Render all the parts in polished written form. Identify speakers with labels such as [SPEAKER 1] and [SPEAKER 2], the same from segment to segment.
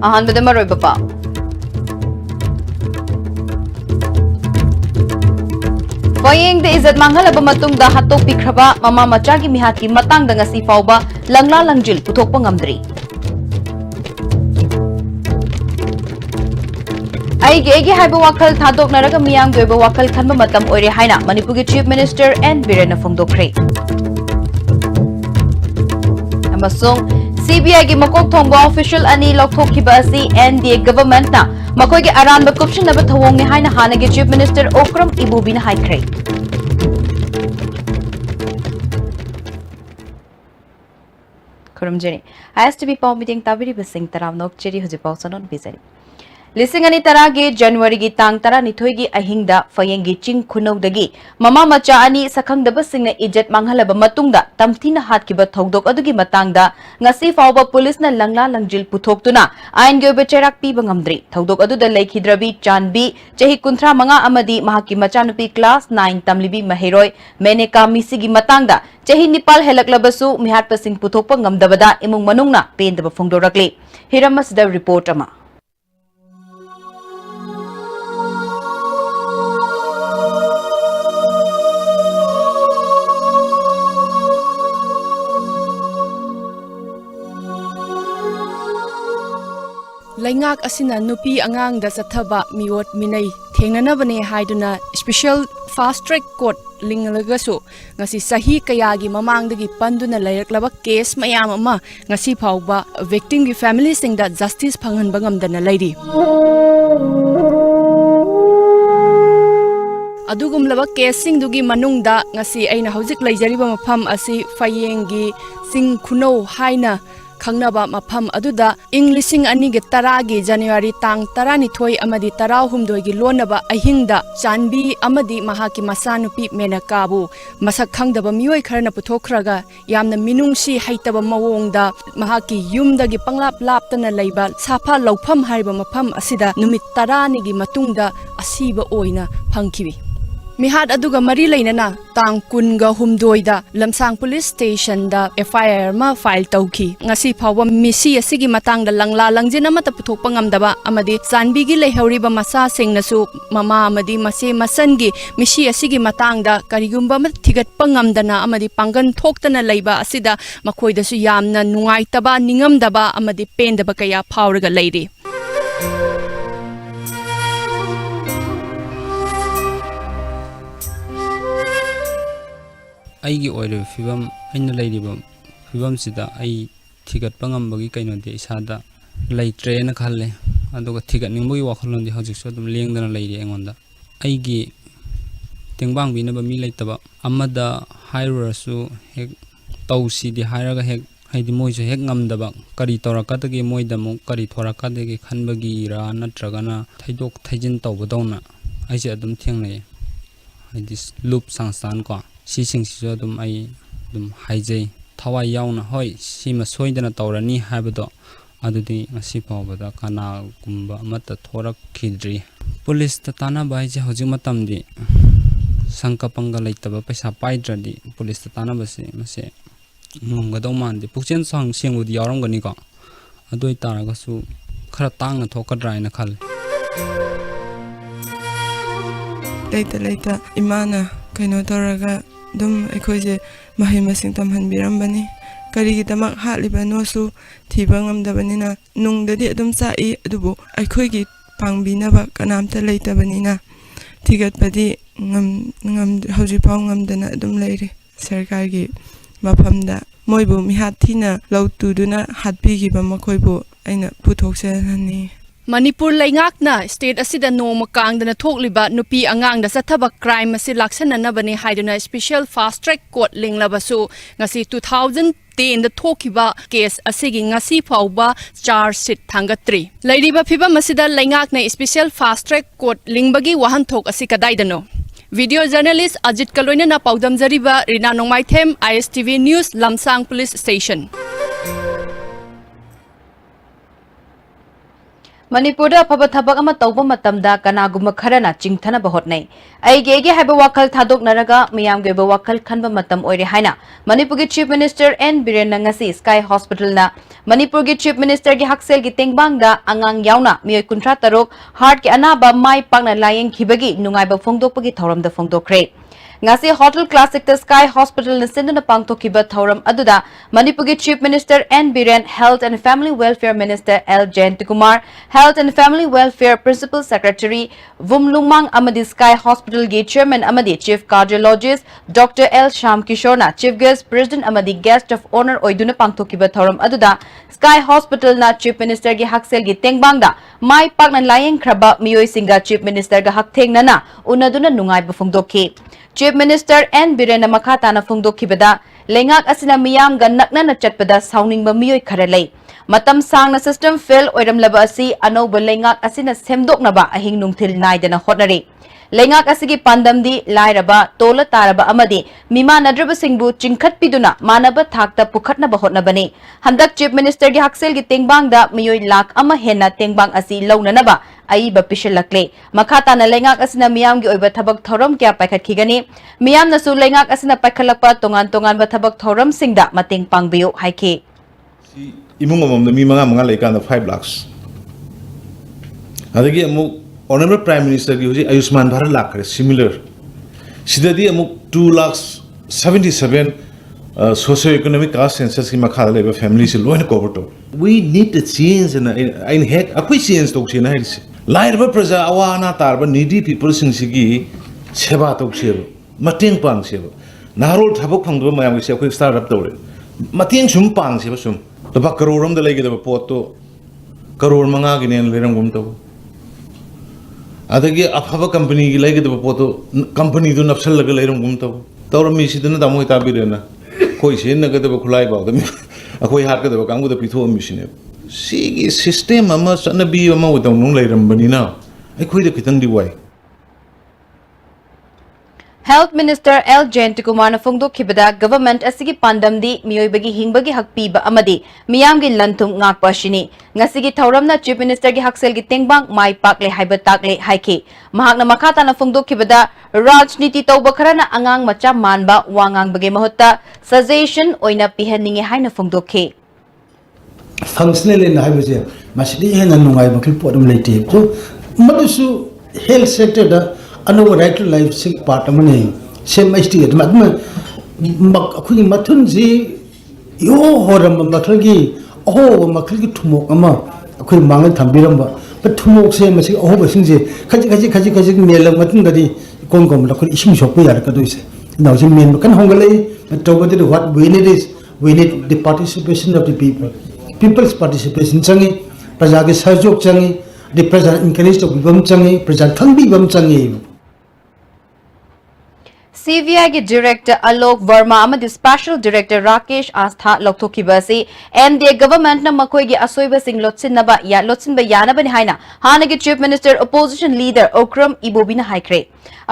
[SPEAKER 1] ꯑꯍꯥꯟꯕꯗ ꯃꯔꯨꯑꯣꯏꯕ ꯄꯥꯎ ꯐꯌꯦꯡꯗ ꯏꯖꯠ ꯃꯥꯡꯍꯜꯂꯕ ꯃꯇꯨꯡꯗ ꯍꯥꯠꯇꯣꯛꯄꯤꯈ꯭ꯔꯕ ꯃꯃꯥ ꯃꯆꯥꯒꯤ ꯃꯤꯍꯥꯠꯀꯤ ꯃꯇꯥꯡꯗ ꯉꯁꯤ ꯐꯥꯎꯕ ꯂꯪꯂꯥ ꯂꯪꯖꯤꯜ ꯄꯨꯊꯣꯛꯄ ꯉꯝꯗ꯭ꯔꯤ ꯑꯩꯒꯤ ꯍꯥꯏꯕ ꯋꯥꯈꯜ ꯊꯥꯗꯣꯛꯅꯔꯒ ꯃꯤꯌꯥꯝꯒꯤ ꯑꯣꯏꯕ ꯋꯥꯈꯜ ꯈꯟꯕ ꯃꯇꯝ ꯑꯣꯏꯔꯦ ꯍꯥꯏꯅ ꯃꯅꯤꯄꯨꯔꯒꯤ ꯆꯤꯐ ꯃꯤꯅꯤꯁꯇꯔ ꯑꯦꯟ ꯕꯤꯔꯦꯟꯅ ꯐꯣꯡꯗꯣꯛꯈ꯭ꯔꯦ ꯑꯃꯁꯨꯡ CBIꯒꯤ ꯃꯀꯣꯛ ꯊꯣꯡꯕ ꯑꯣꯐꯤꯁꯤꯌꯦꯜ ꯑꯅꯤ ꯂꯧꯊꯣꯛꯈꯤꯕ ꯑꯁꯤ NDA ꯒꯚꯔꯟꯃꯦꯟꯠꯅ ꯃꯈꯣꯏꯒꯤ ꯑꯔꯥꯟꯕ ꯀꯨꯞꯁꯤꯟꯅꯕ ꯊꯧꯑꯣꯡꯅꯤ ꯍꯥꯏꯅ ꯍꯥꯟꯅꯒꯤ ꯆꯤꯐ ꯃꯤꯅꯤꯁꯇꯔ ꯑꯣꯀ꯭ꯔꯝ ꯏꯕꯣꯕꯤꯅ ꯍꯥꯏꯈ꯭ꯔꯦ खुरमजरी ISTV पाव मीटिंग ताबिरी बसिंग तराव नोकचेरी हुजिपाव सनोन बिजरी लिसिंग अनि तरागे जनवरी की तांग तरा निथोई की अहिंगदा फयेंगी चिंग खुनौदगी ममा मचा अनि सखंगदबसिंगना इज्जत मांगहलब मतुंगदा तमथिना हातकिबा थौदोक अदुगी मतांगदा ngasi fawba पुलिसना लंगला लंगजिल पुथोक्तुना आइन गे बेचेराक पीबा ngamdri थौदोक अदुदा लेखिद्रबी चानबी चही 35 अमदी महाकी मचानुपी क्लास 9 तमलिबी महेरोय मेनेका मिसिगी मतांगदा चही निपाल हेलकलबसु मिहाटपसिंग पुथोकपा ngamdabada imung manungna pendaba फोंदोरकले हिरमसदा रिपोर्ट अमा
[SPEAKER 2] Laingak asina nupi angang da sathaba miwot minay thengnanabane haiduna special fast track court lingalagasu ngasi sahi kayagi mamangdagi panduna layraklaba case mayam ama ngasi phawba victim gi family singda justice phanganba ngamdana lairi adugumlaba case singdugi manungda ngasi aina hojik laijariba mafam asi fayengi sing khuno haina खंगनबा मफम अदुदा इंग्लिशिंग अनिगे तरागी जनवरी तांग तरानी थोई अमदी तराव हुमदोगी लोनबा अहिंगदा चानबी अमदी महाकी मसानुपी मेनकाबु मसक खंगदबा मियोय खरना पुथोखरगा यामना मिनुंगसी हैतबा मवोंगदा महाकी युमदगी पंगलाप लापतना लैबा साफा लौफम हारिबा मफम असिदा नुमित तरानीगी मतुंगदा असीबा ओइना फंखिबी मिहाद अदुगा मरी लेना तांग कुनगा हुमदोइदा लमसांग police station दा FIR मा file तौखी ngasi phawba misi asigi matang da langla langjin amata puthokpa ngamdaba amadi sanbi gi leihoriba masa singnasu mama amadi mase masangi misi asigi matang da karigumba ma thigatpa ngamdana amadi pangan thoktana leiba asida makhoida su yamna nungaitaba ningamdaba amadi pendaba kaya phawraga leiri
[SPEAKER 3] ꯑꯩꯒꯤ ꯑꯣꯏꯔꯤꯕ ꯐꯤꯕꯝ ꯑꯩꯅ ꯂꯩꯔꯤꯕ ꯐꯤꯕꯝꯁꯤꯗ ꯑꯩ ꯊꯤꯒꯠꯄ ꯉꯝꯕꯒꯤ ꯀꯩꯅꯣꯗꯤ ꯏꯁꯥꯗ ꯂꯩꯇ꯭ꯔꯦꯅ ꯈꯜꯂꯦ ꯑꯗꯨꯒ ꯊꯤꯒꯠꯅꯤꯡꯕꯒꯤ ꯋꯥꯈꯜꯂꯣꯟꯗꯤ ꯍꯧꯖꯤꯛꯁꯨ ꯑꯗꯨꯝ ꯂꯦꯡꯗꯅ ꯂꯩꯔꯤ ꯑꯩꯉꯣꯟꯗ ꯑꯩꯒꯤ ꯇꯦꯡꯕꯥꯡꯕꯤꯅꯕ ꯃꯤ ꯂꯩꯇꯕ ꯑꯃꯗ ꯍꯥꯏꯔꯨꯔꯁꯨ ꯍꯦꯛ ꯇꯧꯁꯤꯗꯤ ꯍꯥꯏꯔꯒ ꯍꯦꯛ ꯍꯥꯏꯗꯤ ꯃꯣꯏꯁꯨ ꯍꯦꯛ ꯉꯝꯗꯕ ꯀꯔꯤ ꯇꯧꯔꯛꯀꯗꯒꯦ ꯃꯣꯏꯗ ꯑꯃꯨꯛ ꯀꯔꯤ ꯊꯣꯔꯛꯀꯗꯒꯦ ꯈꯟꯕꯒꯤꯔꯥ ꯅꯠꯇ꯭ꯔꯒꯅ ꯊꯩꯗꯣꯛ ꯊꯩꯖꯤꯟ ꯇꯧꯕꯗꯧꯅ ꯑꯩꯁꯦ ꯑꯗꯨꯝ ꯊꯦꯡꯅꯩ ꯍꯥꯏꯗꯤ ꯂꯨꯞ ꯁꯪꯁꯊꯥꯟ ꯀꯣ ꯁꯤꯁꯤꯡꯁꯤꯁꯨ ꯑꯗꯨꯝ ꯑꯩ ꯑꯗꯨꯝ ꯍꯥꯏꯖꯩ ꯊꯋꯥꯏ ꯌꯥꯎꯅ ꯍꯣꯏ ꯁꯤꯃ ꯁꯣꯏꯗꯅ ꯇꯧꯔꯅꯤ ꯍꯥꯏꯕꯗꯣ ꯑꯗꯨꯗꯤ ꯉꯁꯤ ꯐꯥꯎꯕꯗ ꯀꯅꯥꯒꯨꯝꯕ ꯑꯃꯠꯇ ꯊꯣꯔꯛꯈꯤꯗ꯭ꯔꯤ ꯄꯨꯂꯤꯁꯇ ꯇꯥꯟꯅꯕ ꯍꯥꯏꯁꯦ ꯍꯧꯖꯤꯛ ꯃꯇꯝꯗꯤ ꯁꯪꯀ ꯄꯪꯒ ꯂꯩꯇꯕ ꯄꯩꯁꯥ ꯄꯥꯏꯗ꯭ꯔꯗꯤ ꯄꯨꯂꯤꯁꯇ ꯇꯥꯟꯅꯕꯁꯦ ꯃꯁꯦ ꯉꯝꯒꯗꯧ ꯃꯥꯟꯗꯦ ꯄꯨꯛꯆꯦꯜ ꯁꯦꯡꯕꯨꯗꯤ ꯌꯥꯎꯔꯝꯒꯅꯤꯀꯣ ꯑꯗꯨ ꯑꯣꯏꯇꯥꯔꯒꯁꯨ ꯈꯔ ꯇꯥꯡꯅ ꯊꯣꯛꯀꯗ꯭ꯔꯥ ꯍꯥꯏꯅ ꯈꯜꯂꯦ
[SPEAKER 4] ꯂꯩꯇ ꯏꯃꯥꯅ ꯀꯩꯅꯣ ꯇꯧꯔꯒ ꯑꯗꯨꯝ ꯑꯩꯈꯣꯏꯁꯦ ꯃꯍꯩ ꯃꯁꯤꯡ ꯇꯝꯍꯟꯕꯤꯔꯝꯕꯅꯤ ꯀꯔꯤꯒꯤꯗꯃꯛ ꯍꯥꯠꯂꯤꯕꯅꯣꯁꯨ ꯊꯤꯕ ꯉꯝꯗꯕꯅꯤ나 ꯅꯨꯡꯗꯗꯤ ꯑꯗꯨꯝ ꯆꯥꯛꯏ ꯑꯗꯨꯕꯨ ꯑꯩꯈꯣꯏꯒꯤ ꯄꯥꯡꯕꯤꯅꯕ ꯀꯅꯥꯝꯇ ꯂꯩꯇꯕꯅꯤꯅ ꯊꯤꯒꯠꯄꯗꯤ ꯍꯧꯖꯤꯛꯐꯥꯎ ꯉꯝꯗꯅ ꯑꯗꯨꯝ ꯂꯩꯔꯤ ꯁꯔꯀꯥꯔꯒꯤ ꯃꯐꯝꯗ ꯃꯣꯏꯕꯨ ꯃꯤꯍꯥꯠ ꯊꯤꯅ ꯂꯧ ꯇꯨꯗꯨꯅ ꯍꯥꯠꯄꯤꯈꯤꯕ ꯃꯈꯣꯏꯕꯨ ꯑꯩꯅ ꯄꯨꯊꯣꯛꯆꯍꯟꯅꯤꯡꯉꯤ
[SPEAKER 2] Manipur laingakna state asida noma kangdana thokliba nupi angangda sathaba crime asi laksananabani haiduna special fast track court linglabasu ngasi 2010 da thokiba case asigi ngasi phawba charge sheet thangatri lairiba phibam asida laingakna special fast track court lingbagi wahan thok asi kadaidano video journalist Ajit Kaloina na paudam jariba Rina Nongmaithem ISTV News Lamsang Police Station
[SPEAKER 1] Manipur da phaba thabak ama tawba matamda kanaguma kharana chingthana bahotnai aige haiba wakal thadok naraga miyam ge ba wakal khanba matam oire haina Manipur ge Chief Minister N Biren ngasi Sky Hospital na Manipur ge Chief Minister ge haksel ge tengbang da angang yauna miyoi kunthra tarok heart ge anaba mai pakna layeng khibagi nungai ba phongdok gi thoram da phongdokre ngasi Hotel Classic the Sky Hospital na sinduna pangthokiba thoram aduda Manipur ge Chief Minister N Biren, Health and Family Welfare Minister L Jayantikumar, Health and Family Welfare Principal Secretary Vumlungmang amadi Sky Hospital ge Chairman amadi Chief Cardiologist Dr. L Sham Kishorna Chief Guest President amadi Guest of Honor oiduna pangthokiba thoram aduda Sky Hospital na Chief Minister ge haksel ge tengbangda mai pakna layeng khraba miyoi singa Chief Minister ga hakthengnana unaduna nungai ba phongdokhi Chief Minister N Biren makata na phongdokhibada lengak asina miyam ga nakna na chatpada sauning ba miyoi khara lei matam sang na system fail oiram laba asi anoba lengak asina semdokna ba ahing nungthil naidana hotnari lengak asigi pandamdi lairaba tola taraba amadi mima nadraba singbu chingkhat piduna manaba thakta pukhatna ba hotna bani handak Chief Minister gi haksel gi tengbang da miyoi lak ama hena tengbang asi launana ba ai ba pishalakle makata na lengak asina miyam gi oiba thabak thoram kya paikhat khigani miyam na su lengak asina paikhalakpa tongan ba thabak thoram singda mateng pangbiyo haike
[SPEAKER 5] imung amam mi manga lekan 5 lakhs adagi amu Honorable Prime Minister gi hoji Ayushman Bharat lakre similar sidadi amu 2 lakhs 77 socio-economic caste census ki makha leba family se loina cover to we need to change in head akoi change to china hai lairba praja awana tarba needy people sing sigi seba to cheba mateng pang seba narol thabok phangba mayam se akoi start up tore mateng sum pang seba sum ba karoram da legi da pot to karor manga gi nen leram gum to adagi afaba company gi legi da pot to company du napsal lag leram gum to tawram mi sidana da moi ta bi rena koi se na ga da khulai ba da akoi har ga da kang da pitho mi sine sigi system ama sana bi ama udang nung leram bani na akoi da kitang di wai
[SPEAKER 1] Health Minister L Jayantikumar na phongdokhibada government asigi pandamdi miyoibagi hingbagi hakpiba amadi miyamgi lanthum ngakpa shini ngasigi thauramna Chief Minister gi haksel gi tengbang mai pakle haiba takle haike mahakna makhata na phongdokhibada rajniti tawba kharana angang macha manba wangang bage mahutta suggestion oina pihaninge haina phongdokhe
[SPEAKER 6] functional in haibase masidi hena nungai bakil podum leite so madusu health sector da ano right to life sick part amane same state magma akhui mathun ji yo horam mathagi oho makhli thumok ama akhui mangal thambiramba but thumok se masi oho basing je khaji melam matun gadi kon kom la khoi ising shop yar ka doise now je men kan hongalai tawbadi what we need is we need the participation of the people's participation changi praja ge sahjog changi the praja encourage to bam changi praja thanbi bam changi
[SPEAKER 1] CVI ki Director Alok Verma amadi Special Director Rakesh Astha Lokthokibasi MD government na makoi gi asoiba sing lotsinaba ya lotsinba yanaba ni haina hana gi Chief Minister Opposition Leader Okram Ibobina haikre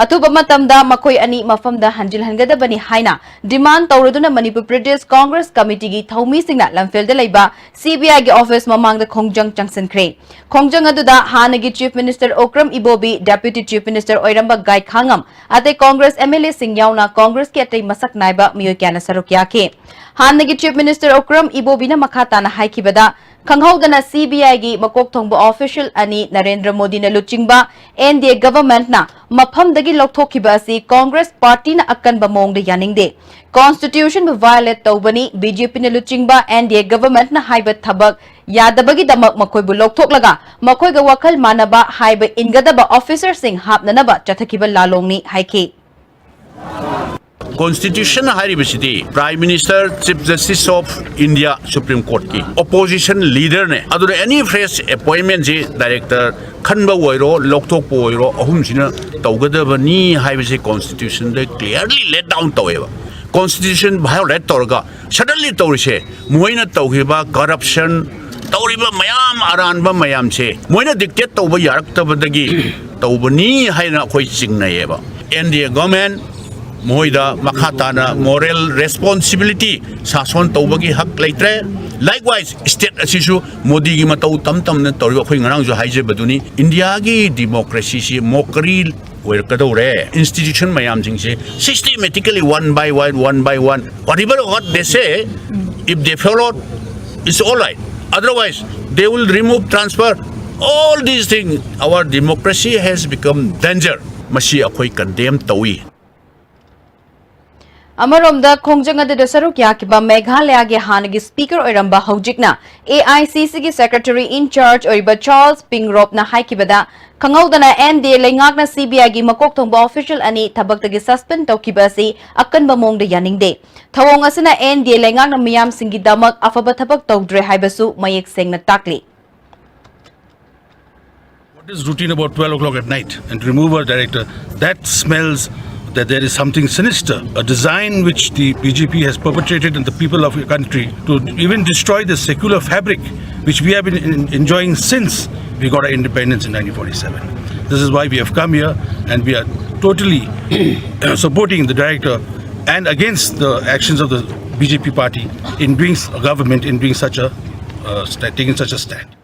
[SPEAKER 1] atuba matamda makoi ani mafamda hanjil hangada bani haina demand tawraduna Manipur Pradesh Congress Committee gi thaumi singna lamfelda leiba CBI gi office mamangda khongjang changsankre khongjang aduda hana gi Chief Minister Okram Ibobi Deputy Chief Minister Oiramba Gai Khangam ate Congress MLA Singyauna Congress ki atai masak naiba miyo kyana sarukya ke hanagi Chief Minister Okram Ibobina makhata na haikibada khanghaudana CBI gi makok thongba official ani Narendra Modi na luchingba NDA government na mafam dagi lokthokhiba asi Congress party na akan ba mong de yaningde constitution ba violate tawbani BJP na luchingba NDA government na haiba thabak yadabagi damak makoi bu lokthok laga makoi ga wakal manaba haiba ingadaba officer sing hapnanaba chathakiba lalongni haike
[SPEAKER 7] Constitution haribasidi Prime Minister Chief Justice of India Supreme Court ki opposition leader ne aduna any fresh appointment ji director khanba oiro lokthok oiro ahum sina tawgadaba ni haibase constitution de clearly laid down taweba constitution violate torga suddenly tawrise moina tawhiba corruption tawriba mayam aranba mayam che moina dictate tawba yaraktabadagi tawbani haina khoi chingnayeba NDA government moida makhatana moral responsibility sason tawbagi hak leitre Likewise, state asisu Modi gi matau tam na tori khoi ngarang jo haije baduni India gi democracy si mockery where kadore institution mayam jing se systematically one by one whatever what they say, if they follow, it's all right. Otherwise they will remove, transfer all these things. Our democracy has become danger. Mashi akhoi condemn tawi.
[SPEAKER 1] Amaromda Khongjang adada saruk yakiba Meghalaya ge hanagi speaker oiramba haujikna AICC gi secretary in charge oiba Charles Pingrop na haikibada Kangaudana NDA lengakna CBI gi makok thongba official ani thabakta gi suspend tawkiba si akanba mongda yaningde thawong asina NDA lengakna miyam singi damak afaba thabak tawdre haibasu mayek sengna takli.
[SPEAKER 8] What is routine about 12 o'clock at night and remove a director? That smells that there is something sinister, a design which the BJP has perpetrated in the people of your country to even destroy the secular fabric which we have been enjoying since we got our independence in 1947. This is why we have come here and we are totally supporting the director and against the actions of the BJP party in doing a government, in doing such a taking such a stand.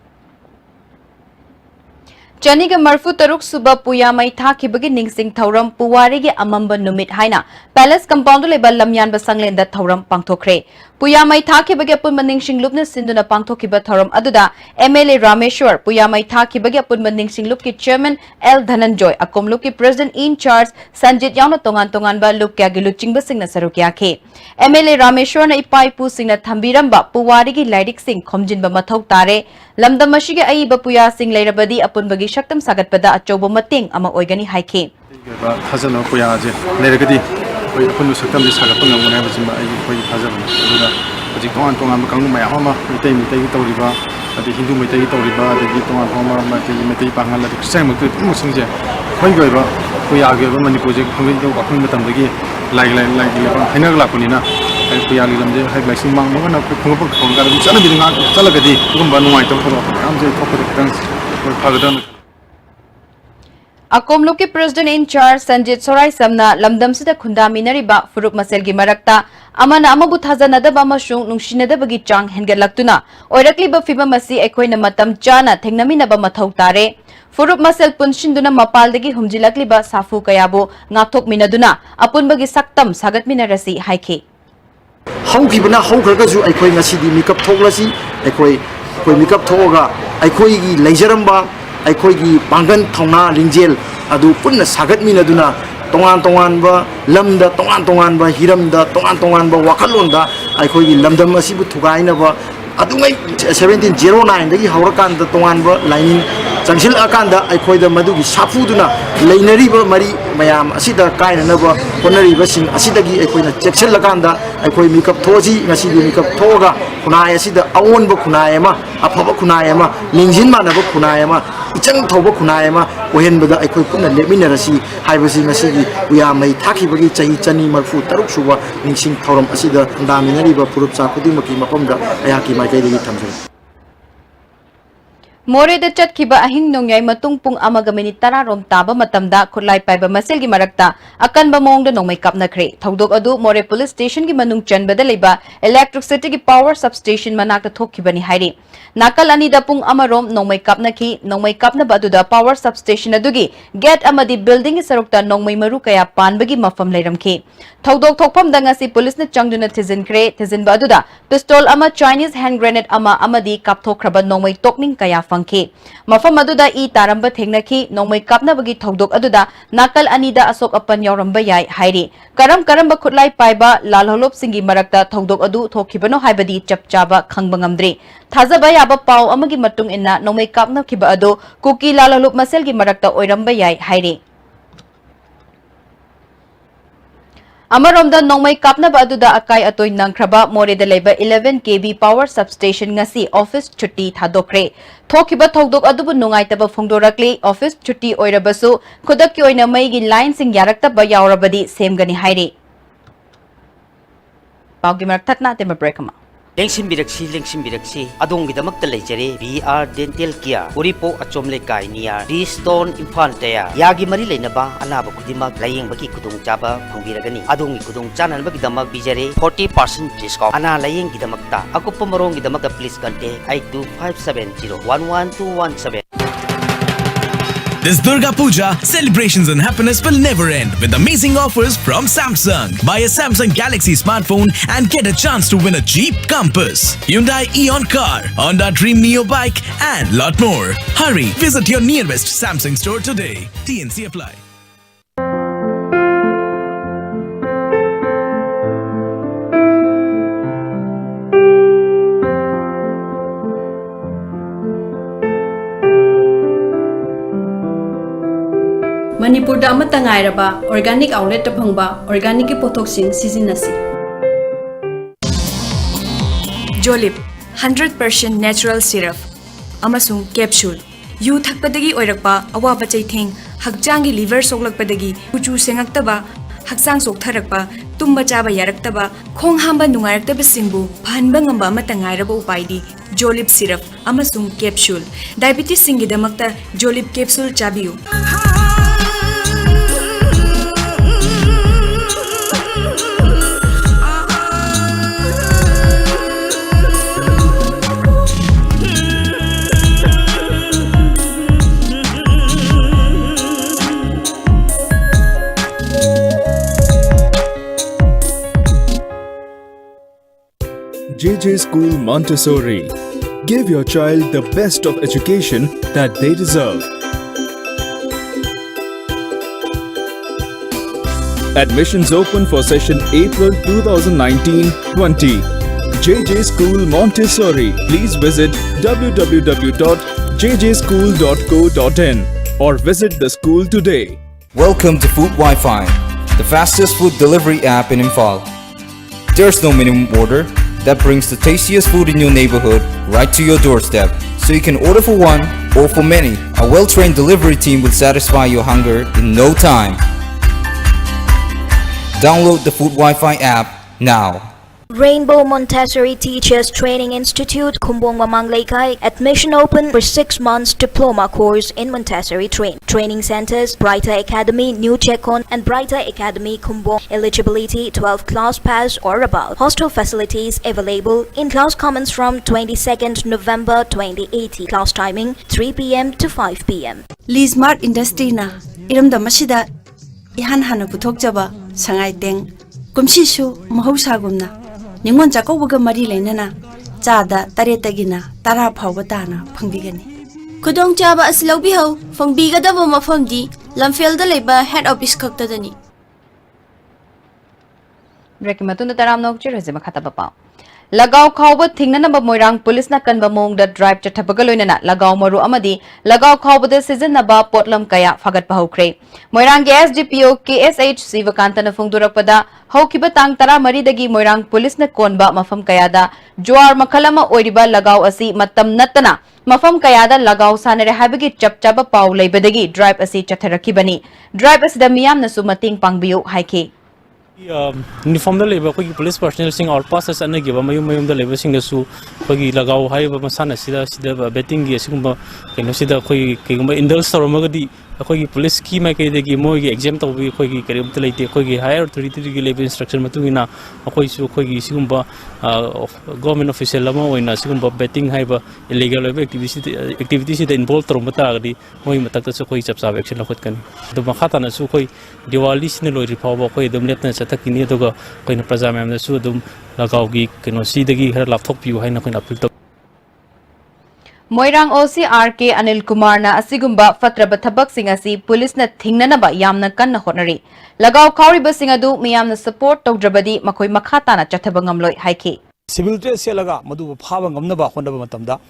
[SPEAKER 1] Chaniga Marfu Taruk Suba Puya Mai Taki Bagi Ningsing Tauram Puwarigi Amamba Numit Haina Palace Compound Leba Lamyan Basanglen that Tauram Pangtokre Puya Mai Taki Bagi Apun Maningsing Lupna Sinduna Pangtokiba Tauram Aduda MLA Rameshwar Puya Mai Taki Bagi Apun Maningsing Lupki Chairman L Dhananjoy Akom Lupki President in charge Sanjit Yauna Tongan Ba Lupkya Giluching Basing na Sarukya MLA Rameshwar na Ipai Pusing na Thambiramba Puwarigi Laidik Sing Komjin Ba Mathok Tare Lamdamashige Aiba Puya Sing Lairabadi Apun Bagi Shaktam Sagatpada Achobo Mating Ama Oigani Haike.
[SPEAKER 9] Hazano Puyaje, Nergadi, Punu Sakam Sakapanga, whenever Hazan, the Tongan Mayama, Mite Toriba, the Hindu Mite Toriba, the Giton Homa, Mate Pangala, the Sam of Musinja, Hoiva, Puyaga, Manipuri, Wakumatamagi, like Henaglapunina, and Puyalim, had like some Mangana, Punga, Salagadi, Pumbanu, I don't know, I'm the top of the dance for Pagadan.
[SPEAKER 1] Akomloki President in charge Sanjit Sorai Samna Lamdam Sida Kundami Nariba Furup Maselgi Marakta Amana Amabu Hazanadaba Mashung Nungshinadabagi Chang Hengalaktuna Oirakli Bafiba Masi Ekoina Matam Jana Tengnamina Bamathau Tare Furup Masel Punshinduna Mapaldagi Humjilakliba Safu Kayabo Ngatok Minaduna Apunbagi Saktam Sagat Minarasi Haike
[SPEAKER 6] Hongkibana Honkragazu Ekoi Nasidi Mikap Toglasi Ekoi Mikap Toga Ekoi Laseramba Aikoigi Bangan Tona Lingjel Adu Punna Sagat Minaduna Tongan ba Lamda Tongan ba Hiramda Tongan ba Wakalonda Aikoigi Lamdam Asibu Tugaina ba Adungai 1709 dagi Haurakanda Tongan ba Lainin Changsil Akanda Aikoida Madugi Safuduna Lainariba Mari Mayam Asida Kaina Naba Honariba Sing Asidagi Aikoina Jackson Lakanda Aikoi Mikap Toji Nasidi Mikap Toga Kunaya Sida Awon ba Kunayama Apaba Kunayama Lingjin Manaba Kunayama Ichang Toba Kunayama Ohen Bada Aikoi Puna Leminarasi Haibasi Nasidi Uyamai Taki Bagi Chahi Chani Marfu Taruk Suba Ningsing Tauram Asida Daminariba Purupsa Kudimaki Makomda Ayaki Makai Tamsil More the Chatkiba Ahing Nongyay Matung Pung Amagamini Tararom Taba Matamda Kulai Paiba Masilgi Marakta Akan Bamong the Nomay Kap na Kre Tawdok Adu More Police Station Gi Manung Chan Badaliba Electricity Gi Power Substation Manakta Thokibani Hairi Nakal Anida Pung Amarom Nomay Kap na Ki Nomay Kap na Baduda Power Substation Adugi Get Amadi Building Sarukta Nomay Maru Kaya Panbagi Mafam Leiram Ki Tawdok Thokpam Dangasi Police na Changduna Tizin Kre Tizin Baduda Pistol Ama Chinese Hand Grenade Ama Amadi Kapthokraba Nomay Tokning Kaya Mafam aduda I taramba thengnaki nongmai kapna bagi thodok aduda nakal anida asok apan yauramba yai hairi karamba khutlai paiba lalholop singi marakta thodok adu thokhibano haibadi chapchaba khangba ngamdre thajaba yaba pau amagi matung inna nongmai kapna khiba adu kuki lalholop maselgi marakta oiramba yai hairi Amaromda Nongmai Kapna Baduda Akai Atoy Nangkraba More de Leba 11 kV Power Substation Ngasi Office Chutti Thadokre Thokiba Thodok Adubu Nungaitaba Phongdorakli Office Chutti Oirabasu Khudakki Oina Maigi Line Sing Yarakta Ba Yaurabadi Semgani Hairi Paugi Marak Thatna Tema Brekama
[SPEAKER 10] लेंसिन अदोंगी Damak लेजरे VR dental care उरीपो अचोमले काय near D stone Imphal तया Yagi मरी लेनबा अनाब खुदिमक लायेंबगी खुदुंग चाबा फंगबिरगनी अदोंगी खुदुंग चाननबगी दमक बिजरे 40% discount अना लायेंगी दमकता अकुप्प मरोंगी दमक please contact 8257011217
[SPEAKER 11] This Durga Puja, celebrations and happiness will never end with amazing offers from Samsung. Buy a Samsung Galaxy smartphone and get a chance to win a Jeep Compass, Hyundai Eon car, Honda Dream Neo bike and lot more. Hurry, visit your nearest Samsung store today. TNC apply.
[SPEAKER 2] Manipur da amata ngairaba organic outlet ta phangba organic ki pothoksin sizinasi Jolip 100% natural syrup amasung capsule yu thakpadagi oirakpa awaba chaitheng hakjangi liver soklakpadagi uchu sengaktaba haksang soktharakpa tumba chaba yaraktaba khong hamba nungairakta singbu phanba ngamba amata ngairaba upaidi Jolip syrup amasung capsule diabetes singi damakta Jolip capsule chabiu
[SPEAKER 12] JJ School Montessori. Give your child the best of education that they deserve. Admissions open for session April 2019-20. JJ School Montessori. Please visit www.jjschool.co.in or visit the school today.
[SPEAKER 13] Welcome to Food Wi-Fi, the fastest food delivery app in Imphal. There's no minimum order. That brings the tastiest food in your neighborhood right to your doorstep. So you can order for one or for many. A well-trained delivery team will satisfy your hunger in no time. Download the Food Wi-Fi app now.
[SPEAKER 14] Rainbow Montessori Teachers Training Institute, Kumbong Mamang Laikai. Admission open for 6 months diploma course in Montessori Training centers, Brighter Academy, New Chekon and Brighter Academy, Kumbong. Eligibility 12 class pass or above. Hostel facilities available. In-class comments from 22nd November 2018. Class timing 3 p.m. to 5 p.m.
[SPEAKER 2] Leesmart Industry na iramda masida ihan hana puthok jaba sangai teng kumshisu mahausagumna Ningon Jacobuga Mari Lenana, Chada, Taretagina, Tara Paubatana, Pangigani.
[SPEAKER 15] Kudong Java as Lobiho, from Biga the Woma from D, Lamfield the Labor, head office Coktadani.
[SPEAKER 1] Rekimatun the Taram Nok Jerusalem Katabapa. Lagaw Kauba Tinganaba Moirang, Police Nakan Bamong, the drive to Tabagaloina, Lagaw Maru Amadi, Lagaw Kauba the season Naba, Potlam Kaya, Fagat Pahokre. Moirang SDPO, KSH, Sivakantana Fundurapada, Hokibatang Tara Maridagi Moirang, Police Nakonba, Mafam Kayada, Joar Makalama Oiriba, Lagaw Asi, Matam Natana, Mafam Kayada, Lagaw Sanare Habigi Chapchaba Pau, Labadagi, drive Asi Chatarakibani, drive as the Miam Nasumating Pangbio, Haike.
[SPEAKER 16] Uniform the labor, police personnel sing or passes and give a mayum the labor singer su, Pagi Lagao, Hiva Masana, Sida, betting Yasumba, can you see the Indus or Magadi, a police key make the Gimogi exempt of Kogi, Karibulate, Kogi, higher authority labor instruction Matuina, a Kogi Sumba, government official Lamo in a Sumba betting Hiva, illegal activities involved Romatagadi, Moimataka Sokoi Chapsa action of Hotkan. The Mahatan Sukoi, Diwali Sinelo Repavo, the Netness attack in Yedoga, when the Prazam the Sudum, Lagaugi, can see the Gi, her laptop you, Hanakan Apil. Moirang OCRK Anil Kumar na asigumba fatraba thabak sing asi police na thingnanaba yamna kanna honari lagaw khawriba singadu miyamna support tawdrabadi makoi makhata na chathabang ngamloi haike
[SPEAKER 17] civil dress selaga madu phaba ngamnaba honaba matamda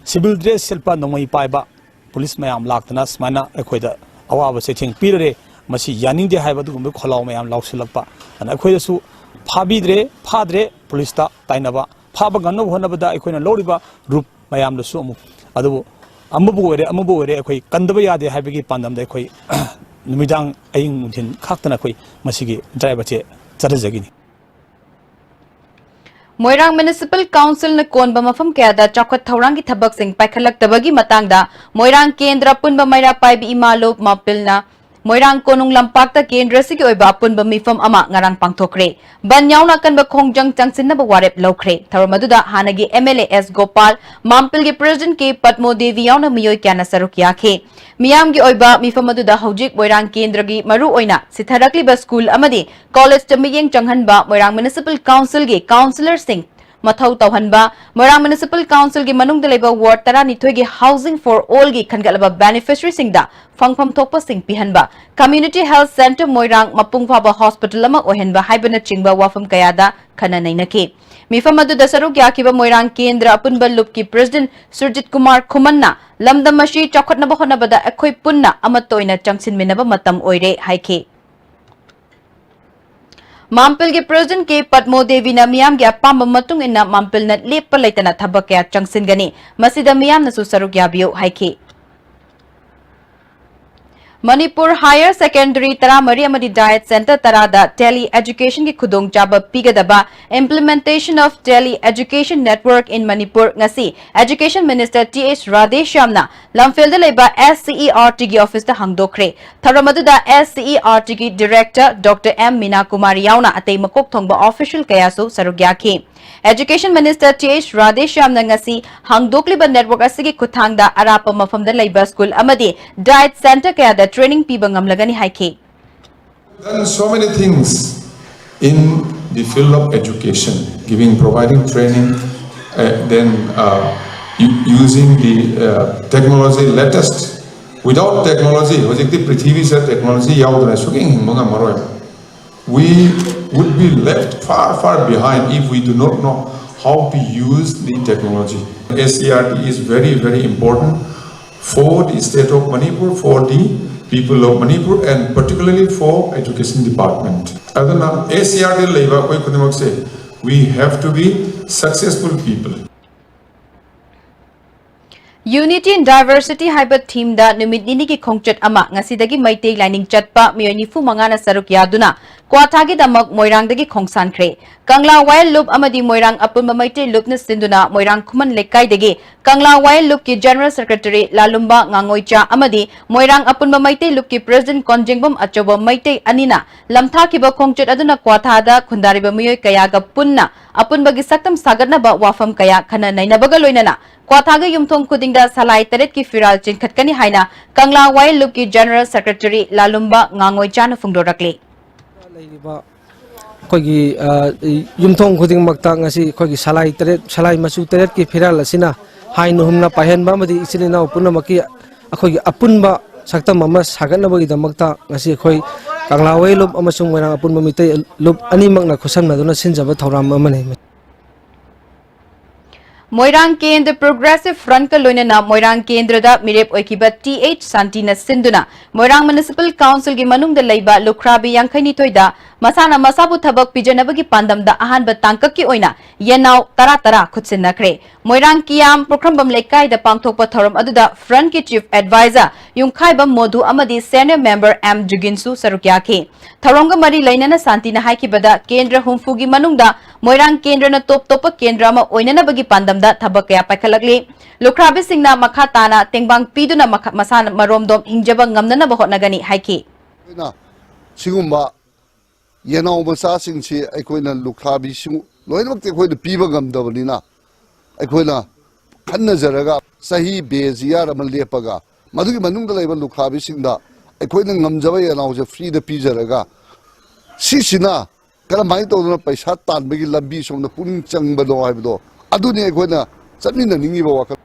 [SPEAKER 17] civil dress selpa nomai paiba police mayam laktana smana ekhoida awaba sething pirare masi yaningde haibadu gumbe kholaw mayam lawsilakpa ana ekhoida su phabidre phadre police ta tainaba phaba ganno honabada ekhoina loriba group mayam the sumu adu amabu ekoi kandaba yade habigi pandam de ekoi numidang aying muntin khaktana koi masigi driver che charajagini
[SPEAKER 1] Moirang Municipal Council na konba mafam kayada chakot thawrang ki thabak sing paikhalaktabagi matangda Moirang Kendra punba mayra paibi imalo mapil na Moirang konung lampakta kendra sigi oiba punba mifam ama ngarang pangthokre banyaw na kanba khongjang changsin na bawarep lokre tharamaduda hanagi MLA S Gopal mampil gi President ke Patmo Devi yaw na miyoy kya na saruk yakhe miyam gi oiba mifam aduda hojik Moirang Kendra gi maru oina sitharakli ba school amadi college tamiyeng changhanba Moirang Municipal Council gi councillor sing Mathau Tauhanba, Moirang Municipal Council gi manung dalaiba ward tara nithoi gi housing for all gi khangalaba beneficiary singda fangpham thokpa sing pihanba Community Health Center Moirang mapungphaba hospital ama ohenba haibana chingba wafam kayada khana nainake mifam adu dasaru yakiba Moirang Kendra apunba loop ki President Surjit Kumar Khumanna lamdam mashi chakhatnaba honabada akhoi punna amatoina changsin minaba matam oire haike Mampil ke President ke Patmo Devi na miyam ge apamba matung ina mampil na lepa laitana thabak kaya changsin gani masida miyam na susaruk yabiyo haike Manipur Higher Secondary Taramari Amadi Diet Center Tarada Tele Education ki khudong chaba pigadaba implementation of Tele Education Network in Manipur ngasi Education Minister T.H. Radheshyamna lamfelda leba SCERT gi office ta hangdokre tharamadda SCERT gi Director Dr. M. Meena Kumari yauna atei makok thongba official kayaso sarugyakhi Education Minister T.H. Radheshyamna ngasi hangdokliba network asigi kuthangda arapa mafamda leba school amadi diet center kayada training piba ngamlagani haike
[SPEAKER 18] done so many things in the field of education, providing training, using the technology latest. Without technology, we would be left far behind if we do not know how to use the technology. SCRT is very important for the state of Manipur, for the people of Manipur, and particularly for education department. We have to be successful people.
[SPEAKER 1] Unity and Diversity haiba team da numit nini ki khongchat ama ngasidagi maitei lining chatpa miyoni fu mangana saruk yaduna kwathagi damak Moirang dagi khongsan khre Kangla Wild Loop amadi Moirang apun maitei loop na sinduna Moirang Khuman lekai dagi Kangla Wild Loop ki General Secretary Lalumba Ngangoicha amadi Moirang apun maitei loop ki President Konjengbom achoba maitei anina lamtha ki ba khongchat aduna kwathada khundariba miyoy kayaga punna apun bagi saktam sagarna ba wafam kaya khana nainabaga loinana Kwathaga yumthong kudingda salai taret ki firal chinkhatkani haina Kangla Wild Loop ki General Secretary Lalumba Ngangoicha na phungdorakle
[SPEAKER 19] Kogi yumthong khuding makta ngasi kogi salai masu taret ki firal asina hainu humna pahen ba madi isilina punamaki akogi apunba saktam ama sagatna bagi damakta ngasi khoi Kangla Wild Loop amasung Moirang apunba mitei loop animak na khosamna duna sinjaba thoram amane
[SPEAKER 1] Moirang Kendra Progressive Front ka loinana Moirang Kendra da mirep oikiba T.H. Santina Sinduna Moirang Municipal Council gi manung da leiba lukhrabi yangkhaini toida masana masabu thabak pijanabagi pandam da ahan ba tangkak ki oina yenaw tara khutsin nakre Moirang Kiam Prokrambam lekai da pangthokpa thoram aduda Front ki Chief Advisor Yungkhaiba Modhu amadi Senior Member M. Juginsu sarukyakhe Tharongga mari lainana Santina haikibada Kendra humfugi manung da Moirang Kendra na top Kendra ma oinana bagi pandam da thabak kaya paikhalakli lukhrabi singna makha tana tengbang piduna masana maromdom hingjaba ngamnana ba hotnagani haiki
[SPEAKER 20] sigumba yenaw masa singchi aikoina lukhrabi sing loinmak aikoina piba ngamdabanina aikoina khanna jaraga sahi bezia ramal lepaga madugi manungda laiba lukhrabi singda aikoina ngamjaba yenaw je free da pijaraga sisina karamai tawduna paisa tanbagi lambi somna puning changbado haibdo aduni aikoina chamina ningiba wakal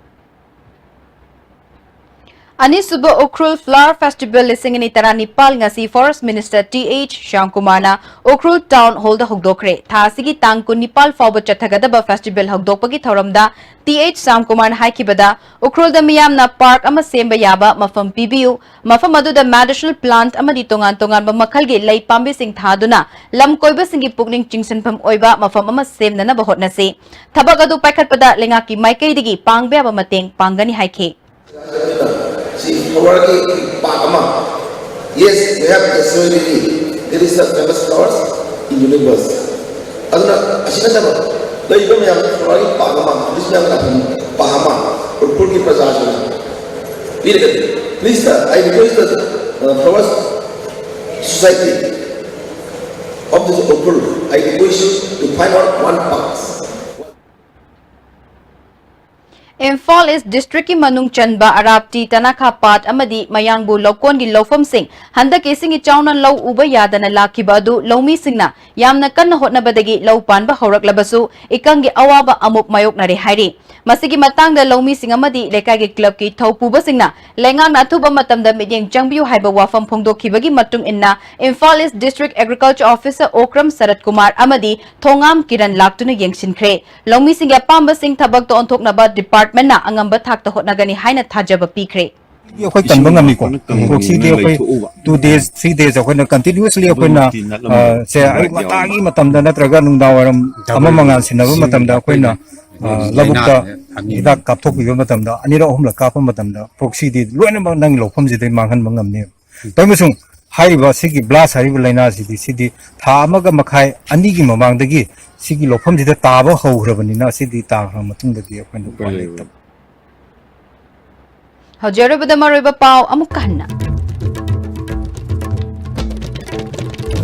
[SPEAKER 1] Anisuba Ukrul Flower Festival lisingani taranipal ngasi Forest Minister T.H. Shyamkumarna Ukrul Town Hall da hogdokre thasigi tang kunipal fawba chathagadaba festival hogdokpagi thoramda T.H. Shyamkumarna haikibada Ukrul da miyamna park ama semba yaba mafam pibiu mafam aduda medicinal plant amadi tongan ba makhalgi lei pambi sing thaduna lam koiba singi pukning chingsanpham oiba mafam ama semnana ba hotnase thabak adu paikhatpada lengaki maikei digi pangbe aba mateng pangani haike
[SPEAKER 21] Yes, we have the soil. There is a famous flowers in universe. Aduna, ashina ꯂꯩꯕ ꯃꯌꯥꯝ ꯊꯧꯔꯥꯡꯒꯤ ꯄꯥꯡ ꯑꯃ police ꯃꯌꯥꯝꯅ ꯄꯥꯡ ꯑꯃ ꯎꯈ꯭ꯔꯨꯜꯒꯤ ꯄ꯭ꯔꯖꯥꯁꯤꯡꯅ ꯄꯤꯔꯒꯗꯤ please I request the Flowers Society of this Ukhrul, I request you to find out one path.
[SPEAKER 1] Imphal is district ki manung chanba arapti tanakha pat amadi mayangbu lokon gi lofam sing handa kesing i chaunan law uba yadana lakiba adu lawmi singna yamna kanna hotna badagi law panba horak labasu ikangi awaba amuk mayok nare hairi masigi matangda lawmi sing amadi lekai gi club ki thaupuba singna lengang na thuba matamda midyeng changbiu haiba wafam phongdokhibagi matung inna Imphal is district agriculture officer Okram Sarat Kumar amadi thongam kiran laktuna yengsinkhre lawmi sing ya pamba sing thabak to onthokna ba department na angamba thakta hotnagani haina thajaba pikre
[SPEAKER 22] akhoi kanba ngamni ko proxy de akhoi 2 days 3 days akhoi na continuously akhoi na se ai matagi matamda natraga nungdawaram ama mangan sinaba matamda akhoi na labukta ida kapthok biba matamda anira ohumla kapa matamda proxy de loina nang lofam jide manghan mangamni toimusung hairiba sigi blast hariba laina sidi tha amaga makhai ani gi mamangdagi sigi lofam jide taba howrabani na sidi ta matungdagi akhoi na
[SPEAKER 1] Hajaribada maroiba pau amuk kahna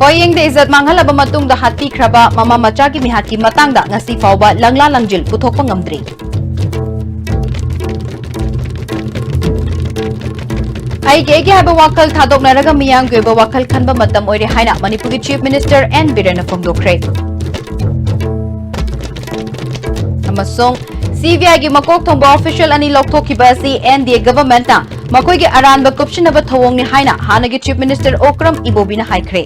[SPEAKER 1] Foyeng de izat manghalaba matung da hati khraba mama macha ki mihati matang da ngasi fawba langla langjil puthokpa ngamdri ai ge haba wakal thadok naraga miyang geba wakal khanba matam oire haina Manipuri Chief Minister N Birena Phongdokre amasong CVI gi makok thongba official ani lokthokhiba si NDA government na makoi gi aranba kupshinaba thawong ni haina hana gi Chief Minister Okram Ibobina haikre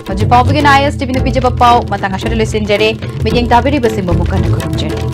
[SPEAKER 1] Haji Pau bigin IS TV na pijaba pau matanga share listenjare mijeng tabiri basing bumukan na kurumjare